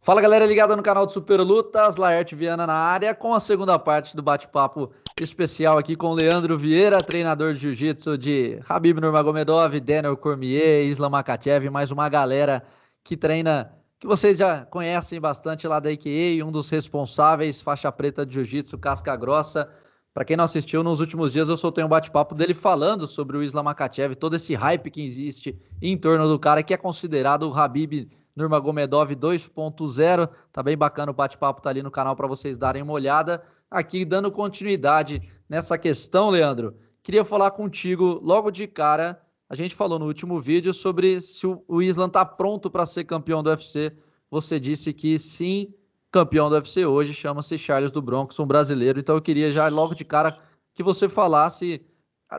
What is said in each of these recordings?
Fala galera ligada no canal do Super Lutas, Laerte Viana na área, com a segunda parte do bate-papo especial aqui com o Leandro Vieira, treinador de jiu-jitsu de Khabib Nurmagomedov, Daniel Cormier, Islam Makhachev, mais uma galera que treina, que vocês já conhecem bastante lá da AKA, um dos responsáveis, faixa preta de jiu-jitsu, casca grossa. Para quem não assistiu, nos últimos dias eu soltei um bate-papo dele falando sobre o Islam Makhachev, todo esse hype que existe em torno do cara que é considerado o Khabib Nurmagomedov 2.0, tá bem bacana o bate-papo, tá ali no canal para vocês darem uma olhada. Aqui, dando continuidade nessa questão, Leandro, queria falar contigo logo de cara. A gente falou no último vídeo sobre se o Islam tá pronto para ser campeão do UFC. Você disse que sim, campeão do UFC hoje chama-se Charles do Bronx, um brasileiro. Então eu queria já logo de cara que você falasse,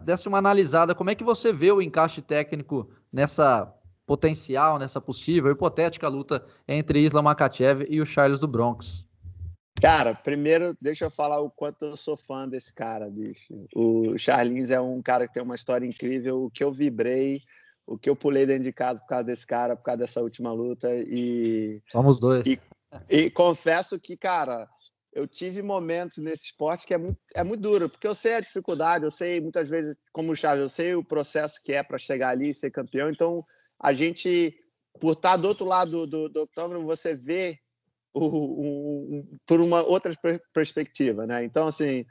desse uma analisada, como é que você vê o encaixe técnico nessa potencial, nessa possível, hipotética luta entre Islam Makhachev e o Charles do Bronx? Cara, primeiro deixa eu falar o quanto eu sou fã desse cara, bicho. O Charles é um cara que tem uma história incrível. O que eu vibrei, o que eu pulei dentro de casa por causa desse cara, por causa dessa última luta. Somos dois. E confesso que, cara, eu tive momentos nesse esporte que é muito duro, porque eu sei a dificuldade, eu sei muitas vezes, como o Charles, eu sei o processo que é para chegar ali e ser campeão. Então, a gente, por estar do outro lado do octógono, você vê por uma outra perspectiva, né? Então, assim,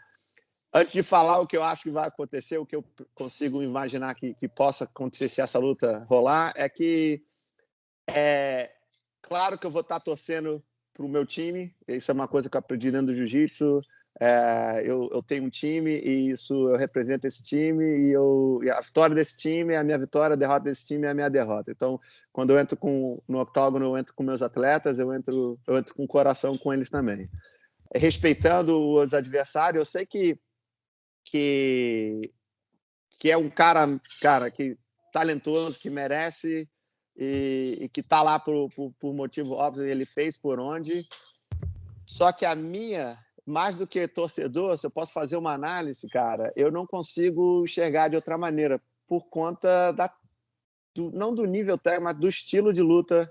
antes de falar o que eu acho que vai acontecer, o que eu consigo imaginar que possa acontecer se essa luta rolar, é que claro que eu vou estar torcendo para o meu time. Isso é uma coisa que eu aprendi dentro do jiu-jitsu. Eu tenho um time e eu represento esse time e a vitória desse time é a minha vitória, a derrota desse time é a minha derrota. Então, quando eu entro no octógono, eu entro com meus atletas, eu entro com o coração com eles também. Respeitando os adversários, eu sei que é um cara que talentoso, que merece e que está lá por motivo óbvio, ele fez por onde. Só que a minha, mais do que torcedor, se eu posso fazer uma análise, cara, eu não consigo enxergar de outra maneira, por conta não do nível técnico, mas do estilo de luta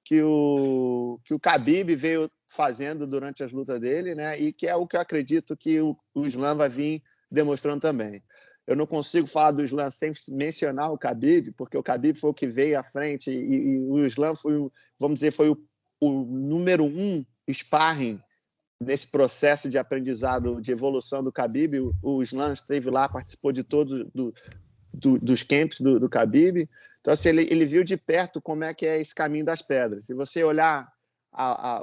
que o Khabib veio fazendo durante as lutas dele, né? E que é o que eu acredito que o Islam vai vir demonstrando também. Eu não consigo falar do Islam sem mencionar o Khabib, porque o Khabib foi o que veio à frente e o Islam foi, vamos dizer, foi o número 1 sparring nesse processo de aprendizado, de evolução do Khabib. O Islam esteve lá, participou de todos dos camps do Khabib. Então, assim, ele viu de perto como é que é esse caminho das pedras. Se você olhar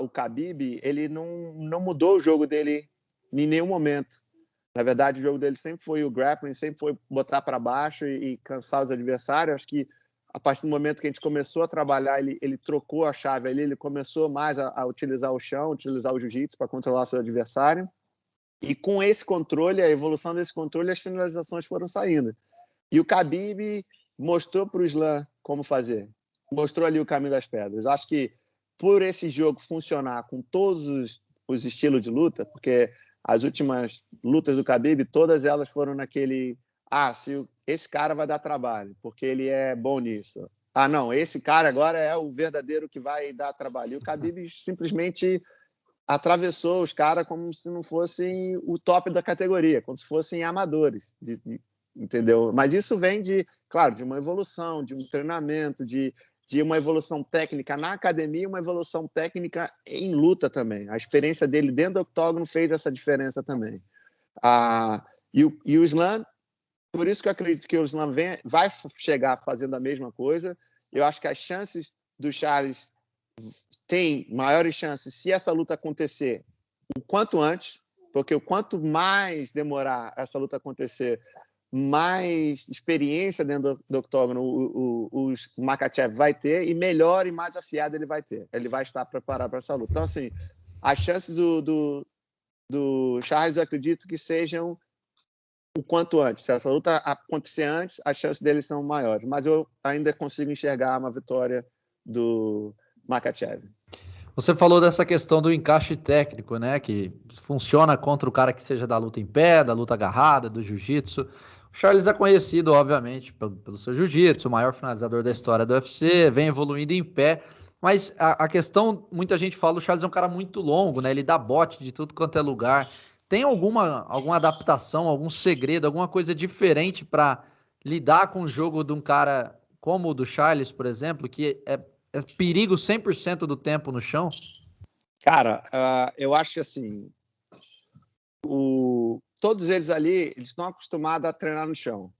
o Khabib, ele não mudou o jogo dele em nenhum momento. Na verdade, o jogo dele sempre foi o grappling, sempre foi botar para baixo e cansar os adversários. Acho que a partir do momento que a gente começou a trabalhar, ele trocou a chave ali, ele começou mais a utilizar o chão, utilizar o jiu-jitsu para controlar seu adversário. E com esse controle, a evolução desse controle, as finalizações foram saindo. E o Khabib mostrou para o Islam como fazer. Mostrou ali o caminho das pedras. Acho que por esse jogo funcionar com todos os estilos de luta, porque as últimas lutas do Khabib, todas elas foram naquele... esse cara vai dar trabalho, porque ele é bom nisso. Não, esse cara agora é o verdadeiro que vai dar trabalho. E o Khabib simplesmente atravessou os caras como se não fossem o top da categoria, como se fossem amadores, entendeu? Mas isso vem claro, de uma evolução, de um treinamento, de uma evolução técnica na academia e uma evolução técnica em luta também. A experiência dele dentro do octógono fez essa diferença também. E o Islam, por isso que eu acredito que o Islam vai chegar fazendo a mesma coisa. Eu acho que as chances do Charles têm maiores chances se essa luta acontecer o quanto antes, porque o quanto mais demorar essa luta acontecer, mais experiência dentro do octógono o Makhachev vai ter e melhor e mais afiado ele vai ter. Ele vai estar preparado para essa luta. Então, assim, as chances do Charles, eu acredito que sejam o quanto antes. Se essa luta acontecer antes, as chances deles são maiores. Mas eu ainda consigo enxergar uma vitória do Makhachev. Você falou dessa questão do encaixe técnico, né? Que funciona contra o cara que seja da luta em pé, da luta agarrada, do jiu-jitsu. O Charles é conhecido, obviamente, pelo seu jiu-jitsu, o maior finalizador da história do UFC, vem evoluindo em pé. Mas a questão, muita gente fala, o Charles é um cara muito longo, né? Ele dá bote de tudo quanto é lugar. Tem alguma adaptação, algum segredo, alguma coisa diferente para lidar com o jogo de um cara como o do Charles, por exemplo, que é perigo 100% do tempo no chão? Cara, eu acho que assim, todos eles ali, eles estão acostumados a treinar no chão,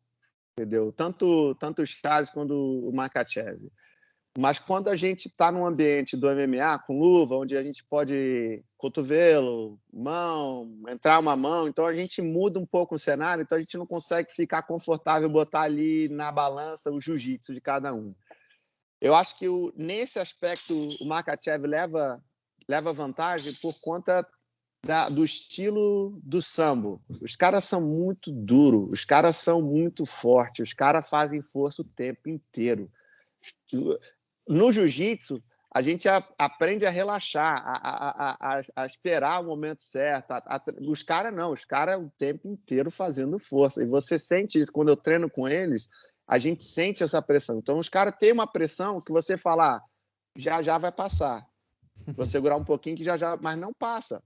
entendeu? Tanto o Charles quanto o Makhachev. Mas quando a gente está num ambiente do MMA, com luva, onde a gente pode cotovelo, mão, entrar uma mão, então a gente muda um pouco o cenário, então a gente não consegue ficar confortável, botar ali na balança o jiu-jitsu de cada um. Eu acho que nesse aspecto o Makhachev leva vantagem por conta do estilo do sambo. Os caras são muito duros, os caras são muito fortes, os caras fazem força o tempo inteiro. No jiu-jitsu, a gente aprende a relaxar, a esperar o momento certo. Os caras não, os caras o tempo inteiro fazendo força. E você sente isso. Quando eu treino com eles, a gente sente essa pressão. Então, os caras têm uma pressão que você fala, já já vai passar. Vou segurar um pouquinho que já já, mas não passa.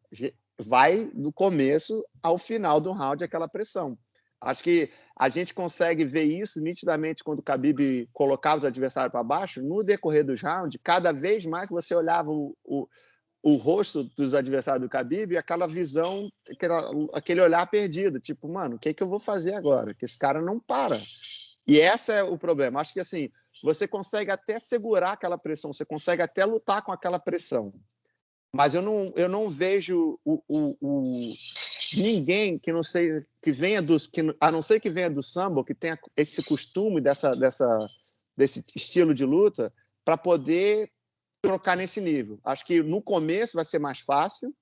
Vai do começo ao final do round aquela pressão. Acho que a gente consegue ver isso nitidamente quando o Khabib colocava os adversários para baixo. No decorrer dos rounds, cada vez mais você olhava o rosto dos adversários do Khabib e aquela visão, aquele olhar perdido. Tipo, mano, o que eu vou fazer agora? Que esse cara não para. E esse é o problema. Acho que assim, você consegue até segurar aquela pressão, você consegue até lutar com aquela pressão. Mas eu não vejo ninguém que não seja que venha a não ser que venha do sambo, que tenha esse costume desse estilo de luta, para poder trocar nesse nível. Acho que no começo vai ser mais fácil,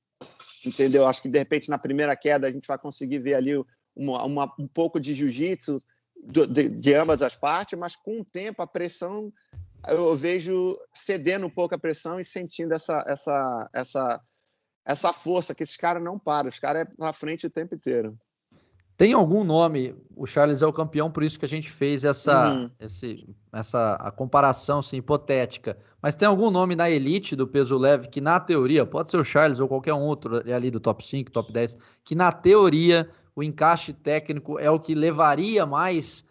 entendeu? Acho que de repente na primeira queda a gente vai conseguir ver ali um pouco de jiu-jitsu de ambas as partes, mas com o tempo a pressão eu vejo cedendo um pouco a pressão e sentindo essa força que esses caras não param. Os caras é pra frente o tempo inteiro. Tem algum nome? O Charles é o campeão, por isso que a gente fez Uhum. a comparação assim, hipotética. Mas tem algum nome na elite do peso leve que, na teoria, pode ser o Charles ou qualquer um outro ali do top 5, top 10, que na teoria o encaixe técnico é o que levaria mais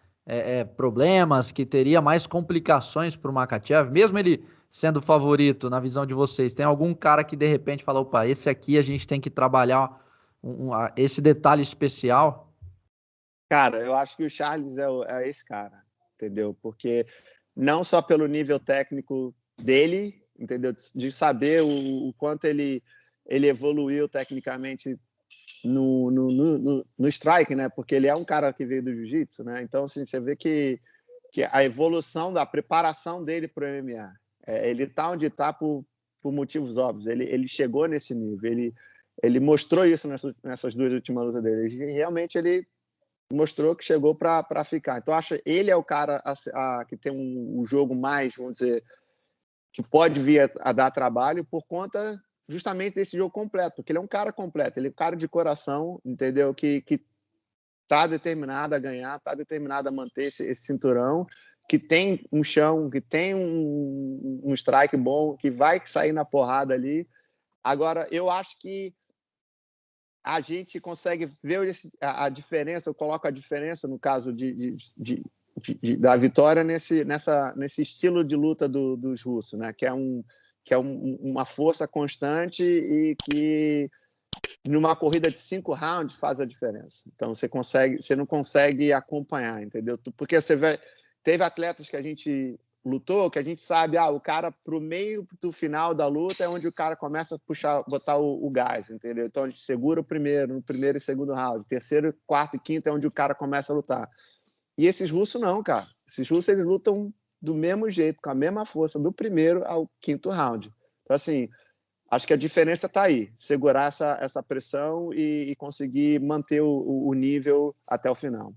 problemas, que teria mais complicações para o Makhachev, mesmo ele sendo favorito na visão de vocês. Tem algum cara que de repente fala, opa, esse aqui a gente tem que trabalhar esse detalhe especial? Cara, eu acho que o Charles é esse cara, entendeu? Porque não só pelo nível técnico dele, entendeu? De saber o quanto ele evoluiu tecnicamente no strike, né? Porque ele é um cara que veio do jiu-jitsu, né? Então, assim, você vê que a evolução da preparação dele para o MMA, ele está onde está por motivos óbvios. Ele chegou nesse nível, ele mostrou isso nessas duas últimas lutas dele. Realmente ele mostrou que chegou para ficar. Então, acho que ele é o cara que tem um jogo mais, vamos dizer, que pode vir a dar trabalho por conta justamente desse jogo completo, porque ele é um cara completo, ele é um cara de coração, entendeu? Que está determinado a ganhar, está determinado a manter esse cinturão, que tem um chão, que tem um strike bom, que vai sair na porrada ali. Agora, eu acho que a gente consegue ver a diferença, eu coloco a diferença no caso da vitória nesse estilo de luta dos russos, né? Que é uma força constante e que numa corrida de 5 rounds faz a diferença. Então você não consegue acompanhar, entendeu? Porque teve atletas que a gente lutou, que a gente sabe, o cara pro meio do final da luta é onde o cara começa a puxar, botar o gás, entendeu? Então a gente segura no primeiro e segundo round, terceiro, quarto e quinto é onde o cara começa a lutar. E esses russos não, cara. Esses russos eles lutam do mesmo jeito, com a mesma força, do primeiro ao quinto round. Então assim, acho que a diferença está aí, segurar essa pressão e conseguir manter o nível até o final.